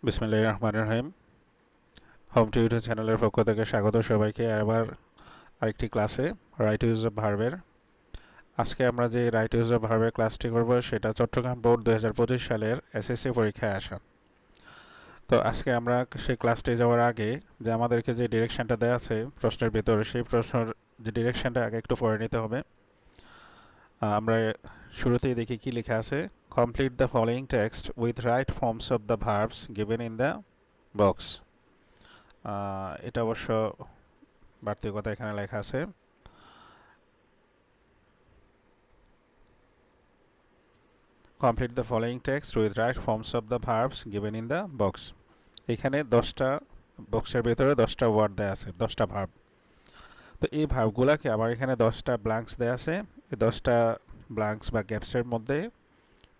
বিসমিল্লাহির রহমানির রহিম। Home tutor চ্যানেলের পক্ষ থেকে স্বাগত সবাইকে আবার আরেকটি ক্লাসে রাইট ইউজ অফ ভার্বের। আজকে আমরা যে রাইট ইউজ অফ ভার্বের ক্লাসটি করব সেটা চট্টগ্রাম বোর্ড 2025 সালের এসএসসি পরীক্ষায় আসা। তো আজকে আমরা সেই ক্লাসটি যাওয়ার আগে যে আমাদেরকে যে ডিরেকশনটা দেওয়া আছে প্রশ্নের ভিতরে, সেই প্রশ্নের যে ডিরেকশনটা আগে একটু পড়ে নিতে হবে। আমরা শুরুতেই দেখি কি লেখা আছে। Complete the following text with right forms of the verbs given in the box. এটা অবশ্য বাড়তি কথা এখানে লেখা আছে। Complete the following text with right forms of the verbs given in the box. এখানে 10টা বক্সের ভেতরে 10টা ওয়ার্ড দেওয়া আছে, 10টা ভার্ব। তো এই ভার্বগুলোকে আবার এখানে 10টা ব্ল্যাঙ্কস দেওয়া আছে। এই 10টা ব্ল্যাঙ্কস বা গ্যাপসের মধ্যে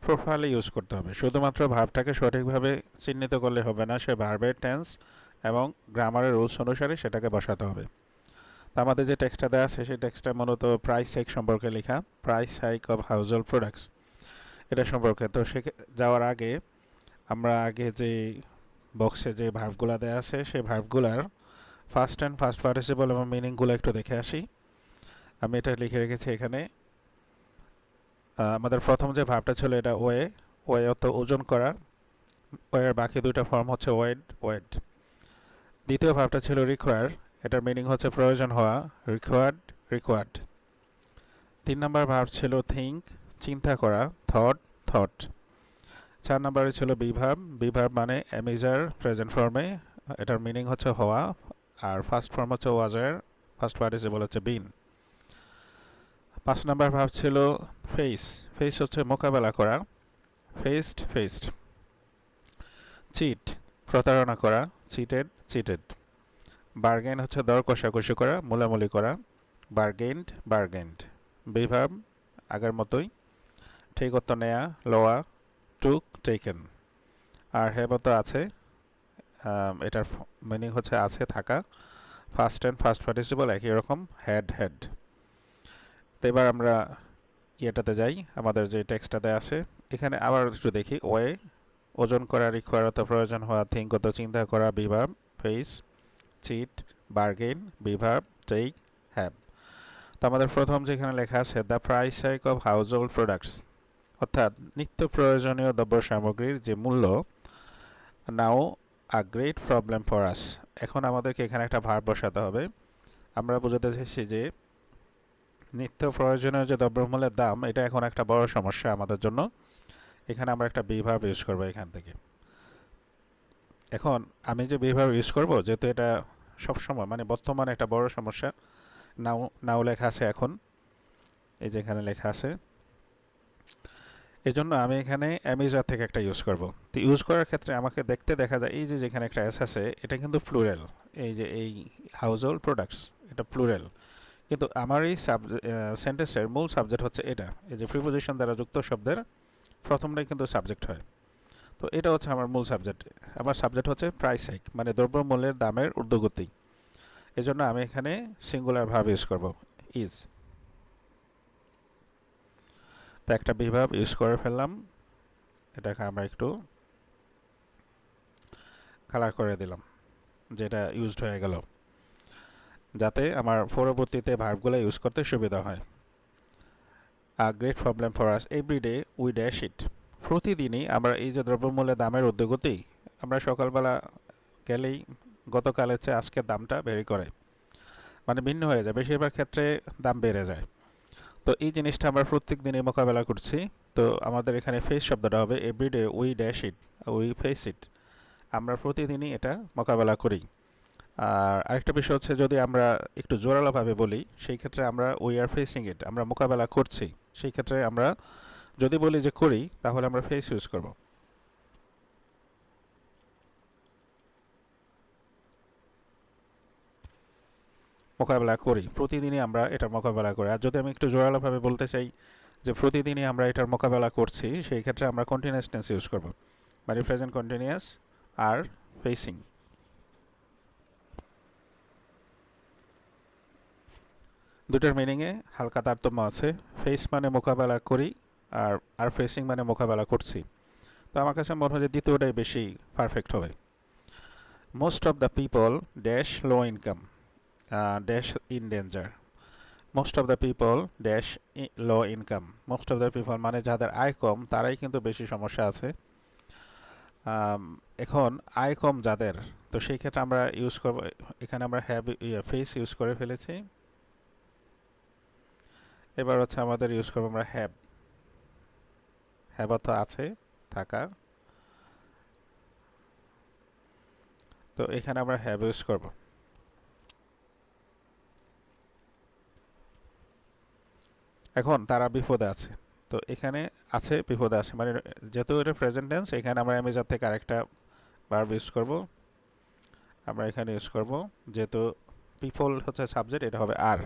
প্রপারলি ইউজ করতে হবে। শুধুমাত্র ভার্বটাকে সঠিকভাবে চিহ্নিত করলে হবে না, সে ভার্বের টেন্স এবং গ্রামারের রুলস অনুসারে সেটাকে বসাতে হবে। আমাদের যে টেক্সটটা দেওয়া আছে সেই টেক্সটটা মূলত প্রাইস হাইক সম্পর্কে লেখা, price hike of household products এটা সম্পর্কে। তো সে যাওয়ার আগে আমরা আগে যে বক্সে যে ভার্বগুলো দেওয়া আছে সেই ভার্বগুলার ফার্স্ট অ্যান্ড ফার্স্ট পার্টিসিপল এবং মিনিংগুলো একটু দেখে আসি। আমি এটা লিখে রেখেছি এখানে। আমাদের প্রথম যে ভার্বটা ছিল এটা ওয়ে, ওয়ে অর্থ ওজন করা। ওয়ের বাকি দুইটা ফর্ম হচ্ছে ওয়েড, ওয়েড। দ্বিতীয় ভার্বটা ছিল রিকোয়ার, এটার মিনিং হচ্ছে প্রয়োজন হওয়া, রিকোয়ার্ড, রিকোয়ার্ড। 3 নম্বর ভার্ব ছিল থিঙ্ক, চিন্তা করা, থট, থট। 4 নম্বরে ছিল বিভার্ব, বিভার্ব মানে অ্যামিজার প্রেজেন্ট ফর্মে, এটার মিনিং হচ্ছে হওয়া, আর ফার্স্ট ফর্ম হচ্ছে ওয়াজার, ফার্স্ট পার্টিসিপল হচ্ছে বিন। 5 নম্বর ভার্ব ছিল ফেস, ফেস হচ্ছে মোকাবেলা করা, ফেসড, ফেসড। চিট, প্রতারণা করা, চিটেড, চিটেড। বার্গেন হচ্ছে দর কষাকষি করা, মূলামূলি করা, বার্গেন্ড, বার্গেন্ড। বিভার্ব আগের মতোই, ঠিক উত্তর নেয়া, লোয়া, টুক, টেকেন। আর হ্যাভ তো আছে, এটার মিনিং হচ্ছে আছে, থাকা। ফার্স্ট অ্যান্ড ফার্স্ট পার্টিসিপল একই রকম, হ্যাড, হ্যাড। তো এবার আমরা ইয়েটাতে যাই, আমাদের যে টেক্সটটাতে আছে। এখানে আবার একটু দেখি। ওয়ে ওজন করা, রিকোয়ার অত প্রয়োজন হওয়া, থিঙ্ক অত চিন্তা করা, বিভার্ব ফেস, চিট, বার্গেন, বিভার্ব টেক, হ্যাভ। তো আমাদের প্রথম যেখানে লেখা আছে the price hike of household products, অর্থাৎ নিত্য প্রয়োজনীয় দ্রব্য সামগ্রীর যে মূল্য, now a great problem for us. এখন আমাদেরকে এখানে একটা ভার্ব বসাতে হবে। আমরা বোঝাতে চাইছি যে নিত্য প্রয়োজনীয় যে দ্রব্যমূল্যের দাম, এটা এখন একটা বড় সমস্যা আমাদের জন্য। এখানে আমরা একটা বি ভার্ব ইউজ করবো এখান থেকে। এখন আমি যে বি ভার্ব ইউজ করবো, যেহেতু এটা সবসময় মানে বর্তমানে একটা বড় সমস্যা, নাও, নাও লেখা আছে এখন, এই যে এখানে লেখা আছে, এই জন্য আমি এখানে অ্যামিজার থেকে একটা ইউজ করব। তো ইউজ করার ক্ষেত্রে আমাকে দেখতে দেখা যায় এই যে যেখানে একটা এস আছে, এটা কিন্তু প্লুরাল। এই যে এই হাউস হোল্ড প্রোডাক্টস, এটা প্লুরাল। কিন্তু আমার এই সেন্টেন্সের মূল সাবজেক্ট হচ্ছে এটা। এই যে প্রিপোজিশন দ্বারা যুক্ত শব্দের প্রথমটাই কিন্তু সাবজেক্ট হয়। তো এটা হচ্ছে আমার মূল সাবজেক্ট। আমার সাবজেক্ট হচ্ছে প্রাইস হাইক, মানে দ্রব্যমূল্যের দামের ঊর্ধ্বগতি। এই জন্য আমি এখানে সিঙ্গুলার ভার্ব ইউজ করব, ইজ। তো একটা বিভাব ইউজ করে ফেললাম, এটাকে আমরা একটু কালার করে দিলাম, যেটা ইউজড হয়ে গেল, যাতে আমার পরবর্তীতে ভার্বগুলো ইউজ করতে সুবিধা হয়। আ great problem for us every day we dash ইট। প্রতিদিনই আমরা এই যে দ্রব্যমূল্যের দামের ঊর্ধ্বগতি, আমরা সকালবেলা গেলেই গতকালের চেয়ে আজকের দামটা বেড়ে করে, মানে ভিন্ন হয়ে যায়, বেশিরভাগ ক্ষেত্রে দাম বেড়ে যায়। তো এই জিনিসটা আমরা প্রত্যেক দিনই মোকাবেলা করছি। তো আমাদের এখানে ফেস শব্দটা হবে everyday we dash it, we face it. আমরা প্রতিদিনই এটা মোকাবেলা করি। আর আরেকটা বিষয় হচ্ছে, যদি আমরা একটু জোরালোভাবে বলি, সেই ক্ষেত্রে আমরা উই আর ফেসিং ইট, আমরা মোকাবেলা করছি। সেই ক্ষেত্রে আমরা যদি বলি যে করি, তাহলে আমরা ফেস ইউজ করব। মোকাবেলা করি, প্রতিদিনই আমরা এটার মোকাবেলা করি। আর যদি আমি একটু জোরালোভাবে বলতে চাই যে প্রতিদিনই আমরা এটার মোকাবেলা করছি, সেই ক্ষেত্রে আমরা কন্টিনিউয়াস টেন্স ইউজ করব, মানে প্রেজেন্ট কন্টিনিউয়াস আর ফেসিং। দুটার মিনিংয়ে হালকা তারতম্য আছে। ফেস মানে মোকাবেলা করি, আর আর ফেসিং মানে মোকাবেলা করছি। তো আমার কাছে মনে হয় যে দ্বিতীয়টাই বেশি পারফেক্ট হবে। Most of the people dash low income dash in danger. Most of the people dash low income. Most of the people মানে যাদের আয় কম তারাই কিন্তু বেশি সমস্যা আছে। এখন আয় কম যাদের, তো সেই ক্ষেত্রে আমরা ইউজ করব, এখানে আমরা হ্যাভ ফেস ইউজ করে ফেলেছি। এবার হচ্ছে আমাদের ইউজ করবো আমরা হ্যাভ। হ্যাভ অর্থ আছে, থাকা। তো এখানে আমরা হ্যাভ ইউজ করব। এখন তারা বিপদে আছে, তো এখানে আছে বিপদে আছে মানে যেহেতু এটা প্রেজেন্ট টেন্স, এখানে আমরা অ্যামেজার থেকে আরেকটা ভার্ব ইউজ করব। আমরা এখানে ইউজ করব, যেহেতু পিপল হচ্ছে সাবজেক্ট, এটা হবে আর।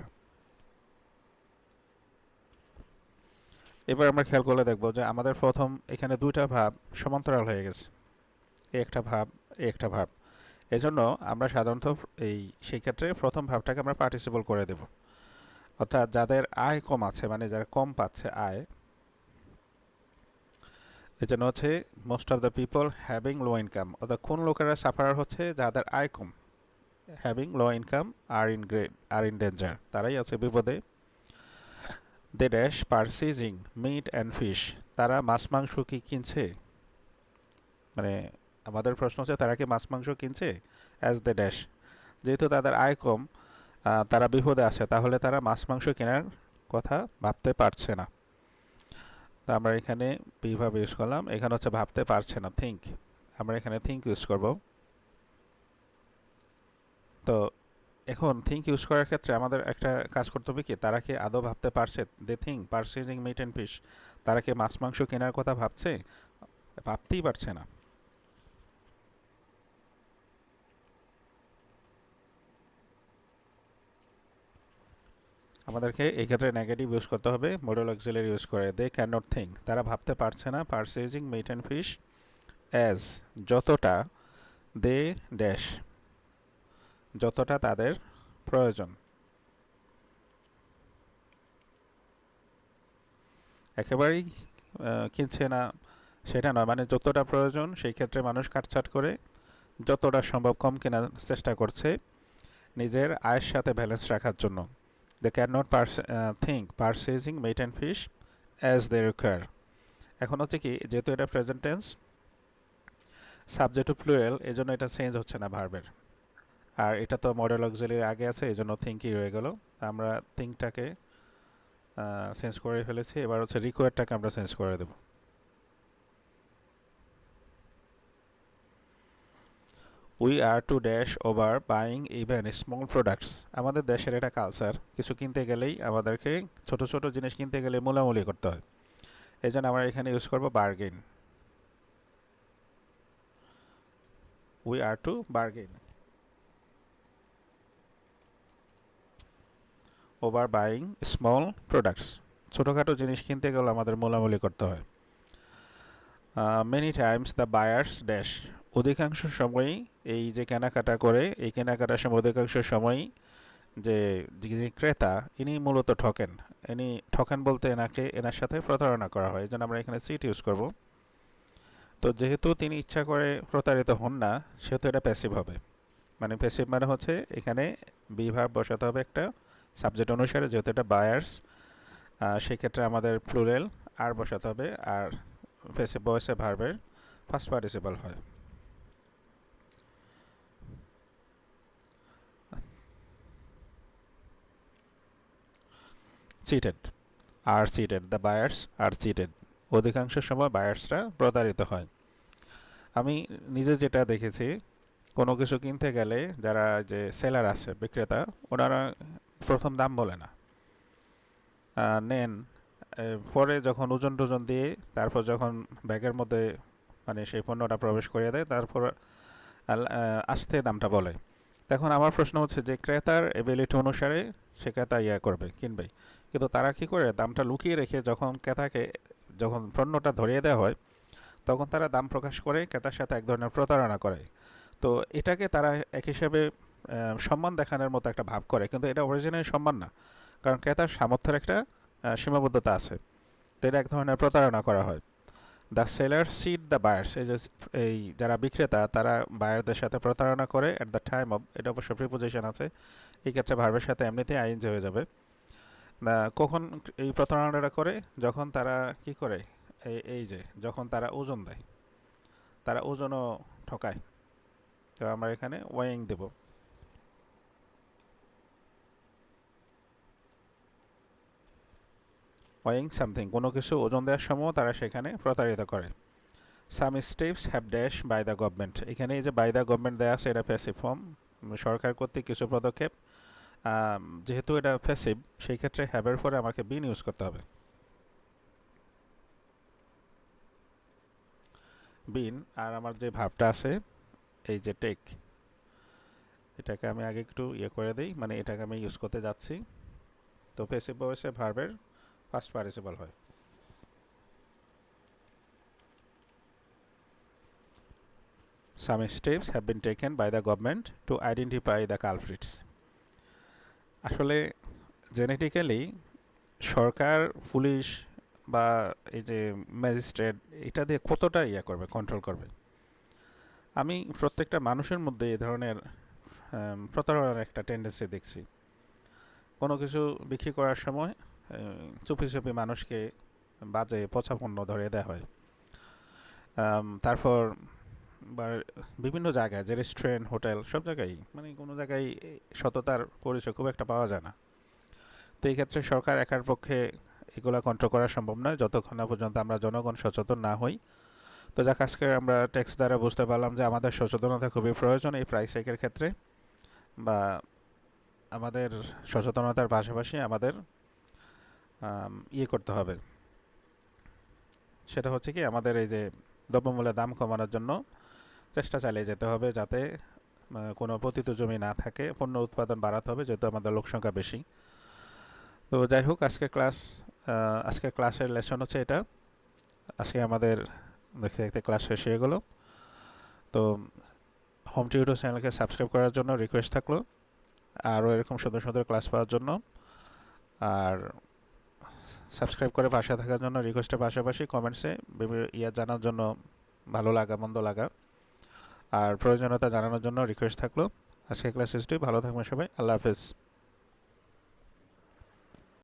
এবার আমরা খেয়াল করলে দেখব যে আমাদের প্রথম এখানে দুইটা ভাব সমান্তরাল হয়ে গেছে, একটা ভাব একটা ভাব। এজন্য আমরা সাধারণত সেই ক্ষেত্রে প্রথম ভাবটাকে আমরা পার্টিসিপল করে দেব। অর্থাৎ যাদের আয় কম আছে মানে যারা কম পাচ্ছে আয়, এজন্য হচ্ছে most of the people having low income. অর্থাৎ কোন লোকেরা সাফারার হচ্ছে যাদের আয় কম, হ্যাভিং লো ইনকাম আর ইন ডেঞ্জার, তারাই আছে বিপদে। They dash purchasing meat and fish, তারা মাছ মাংস কি কিনছে, মানে আমাদের প্রশ্ন হচ্ছে তারা কি মাছ মাংস কিনছে। অ্যাজ দে ড্যাশ, যেহেতু তাদের আয় কম, তারা বিপদে আছে, তাহলে তারা মাছ মাংস কেনার কথা ভাবতে পারছে না। তো আমরা এখানে বিভাবে ইউজ করলাম, এখানে হচ্ছে ভাবতে পারছে না, থিঙ্ক। আমরা এখানে থিঙ্ক ইউজ করব। তো এখন থিঙ্ক ইউজ করার ক্ষেত্রে আমাদের একটা কাজ করতে হবে কি, তারা কি আদৌ ভাবতে পারছে। They think purchasing meat and fish, তারা কি মাছ মাংস কেনার কথা ভাবছে, ভাবতেই পারছে না। আমাদেরকে এই ক্ষেত্রে নেগেটিভ ইউজ করতে হবে, মডেল অক্সিলারি ইউজ করে। দে ক্যান নট থিঙ্ক, তারা ভাবতে পারছে না purchasing meat and fish as, যতটা, দে ড্যাশ, যতটা তাদের প্রয়োজন। একেবারেই কিনছে না সেটা নয়, মানে যতটা প্রয়োজন সেই ক্ষেত্রে মানুষ কাটছাট করে যতটা সম্ভব কম কেনার চেষ্টা করছে নিজের আয়ের সাথে ব্যালেন্স রাখার জন্য। They can not think purchasing meat and fish as they require. এখন হচ্ছে কি, যেহেতু এটা present tense, subject to plural, এই জন্য এটা চেঞ্জ হচ্ছে না ভার্বের। আর এটা তো মডেল অক্সিলারির আগে আছে, এই জন্য থিঙ্কই রয়ে গেল। আমরা থিঙ্কটাকে চেঞ্জ করে ফেলেছি। এবার হচ্ছে রিকোয়ারটাকে আমরা চেঞ্জ করে দেব। We are to dash over buying even small products. আমাদের দেশের এটা কালচার, কিছু কিনতে গেলেই আমাদেরকে ছোট ছোট জিনিস কিনতে গেলে মূলামূলি করতে হয়। এই জন্য আমরা এখানে ইউজ করব bargain. We are to bargain over buying small products. ছোটোখাটো জিনিস কিনতে গেলে আমাদের মূলামূলি করতে হয়। Many times the buyers dash, অধিকাংশ সময়ই এই যে কেনাকাটা করে, এই কেনাকাটার সময় অধিকাংশ সময়ই যে ক্রেতা, ইনি মূলত ঠকেন। ইনি ঠকেন বলতে এনার সাথে প্রতারণা করা হয়, এই জন্য আমরা এখানে সিট ইউজ করব। তো যেহেতু তিনি ইচ্ছা করে প্রতারিত হন না, সেহেতু এটা প্যাসিভ হবে। মানে প্যাসিভ মানে হচ্ছে এখানে বি ভার্ব বসাতে হবে একটা সাবজেক্ট অনুসারে, যেহেতু এটা বায়ার্স, সেক্ষেত্রে আমাদের প্লুরাল আর বসাতে হবে, আর প্যাসিভ ভয়েসে ভার্বের ফার্স্ট পার্টিসিপাল হয়। Cheated, are cheated, the buyers are cheated, অধিকাংশ সময় বায়ার্সরা প্রতারিত হয়। আমি নিজে যেটা দেখেছি, কোনো কিছু কিনতে গেলে যারা যে সেলার আছে, বিক্রেতা, ওনারা প্রথম দাম বলে না, নেন, পরে যখন ওজন টোজন দিয়ে তারপর যখন ব্যাগের মধ্যে মানে সেই পণ্যটা প্রবেশ করিয়ে দেয়, তারপর আস্তে দামটা বলে। তখন আমার প্রশ্ন হচ্ছে যে ক্রেতার এবিলিটি অনুসারে সে ক্রেতা করবে, কিনবে, কিন্তু তারা কি করে দামটা লুকিয়ে রেখে যখন পণ্যটা ধরিয়ে দেওয়া হয়, তখন তারা দাম প্রকাশ করে ক্রেতার সাথে এক ধরনের প্রতারণা করে। তো এটাকে তারা এক হিসেবে সম্মান দেখানোর মতো একটা ভাব করে, কিন্তু এটা অরিজিনালি সম্মান না, কারণ ক্রেতার সামর্থ্যের একটা সীমাবদ্ধতা আছে। তো এটা এক ধরনের প্রতারণা করা হয়। The seller seed the buyers, এই যারা বিক্রেতা তারা বায়ারদের সাথে প্রতারণা করে অ্যাট দ্য টাইম অফ, এটা অবশ্য প্রিপোজিশন আছে, এই ক্ষেত্রে ভার্বের সাথে এমনিতেই আইএনজি হয়ে যাবে। কখন এই প্রতারণাটা করে? যখন তারা কি করে, এই যে যখন তারা ওজন দেয়, তারা ওজনও ঠকায়। তো আমরা এখানে ওয়েইং দেব। ওয়েইং সামথিং, কোনো কিছু ওজন দেওয়ার সময় তারা সেখানে প্রতারিত করে। Some steps have dash by the government, এখানে এই যে বাই দ্য গভর্নমেন্ট দেওয়া আছে, এটা প্যাসিভ ফর্ম, সরকার কর্তৃক কিছু পদক্ষেপ। যেহেতু এটা প্যাসিভ, সেই ক্ষেত্রে হ্যাভের পরে আমাকে বিন ইউজ করতে হবে। বিন, আর আমার যে ভাবটা আছে এই যে টেক, এটাকে আমি আগে একটু করে দিই, মানে এটাকে আমি ইউজ করতে যাচ্ছি। তো প্যাসিভ ভয়েসে ভার্বের ফার্স্ট পার্টিসিপল হয়। Some steps have been taken by the government to identify the culprits. আসলে জেনেটিক্যালি সরকার, পুলিশ বা এই যে ম্যাজিস্ট্রেট, এটা দিয়ে কতটা করবে, কন্ট্রোল করবে? আমি প্রত্যেকটা মানুষের মধ্যে এই ধরনের প্রতারণার একটা টেন্ডেন্সি দেখছি। কোনো কিছু বিক্রি করার সময় চুপি চুপি মানুষকে বাজে পচা পণ্য ধরিয়ে দেওয়া হয়। তারপর বা বিভিন্ন জায়গায়, যে রেস্টুরেন্ট, হোটেল, সব জায়গায়, মানে কোনো জায়গায় সততার পরিচয় খুব একটা পাওয়া যায় না। তো এই ক্ষেত্রে সরকার একার পক্ষে এগুলা কন্ট্রোল করা সম্ভব নয় যতক্ষণ না পর্যন্ত আমরা জনগণ সচেতন না হই। তো যাক, আজকে আমরা টেক্সট দ্বারা বুঝতে পারলাম যে আমাদের সচেতনতা খুবই প্রয়োজন এই প্রাইস হাইকের ক্ষেত্রে, বা আমাদের সচেতনতার পাশাপাশি আমাদের করতে হবে। সেটা হচ্ছে কি, আমাদের এই যে দ্রব্যমূল্যের দাম কমানোর জন্য চেষ্টা চালিয়ে যেতে হবে, যাতে কোনো পতিত জমি না থাকে, পণ্য উৎপাদন বাড়াতে হবে, যেহেতু আমাদের লোকসংখ্যা বেশি। তো যাই হোক, আজকের ক্লাসের লেসন হচ্ছে এটা। আজকে আমাদের দেখতে দেখতে ক্লাস শেষ হয়ে গেল। তো হোম টিউটর চ্যানেলকে সাবস্ক্রাইব করার জন্য রিকোয়েস্ট থাকলো, আরও এরকম সুন্দর সুন্দর ক্লাস পাওয়ার জন্য। আর সাবস্ক্রাইব করে পাশে থাকার জন্য রিকোয়েস্টের পাশাপাশি কমেন্টসে জানার জন্য, ভালো লাগা মন্দ লাগা আর প্রয়োজনীয়তা জানানোর জন্য রিকোয়েস্ট থাকলো। আজকে ক্লাস শেষ, ভালো থাকবেন সবাই, আল্লাহ হাফেজ।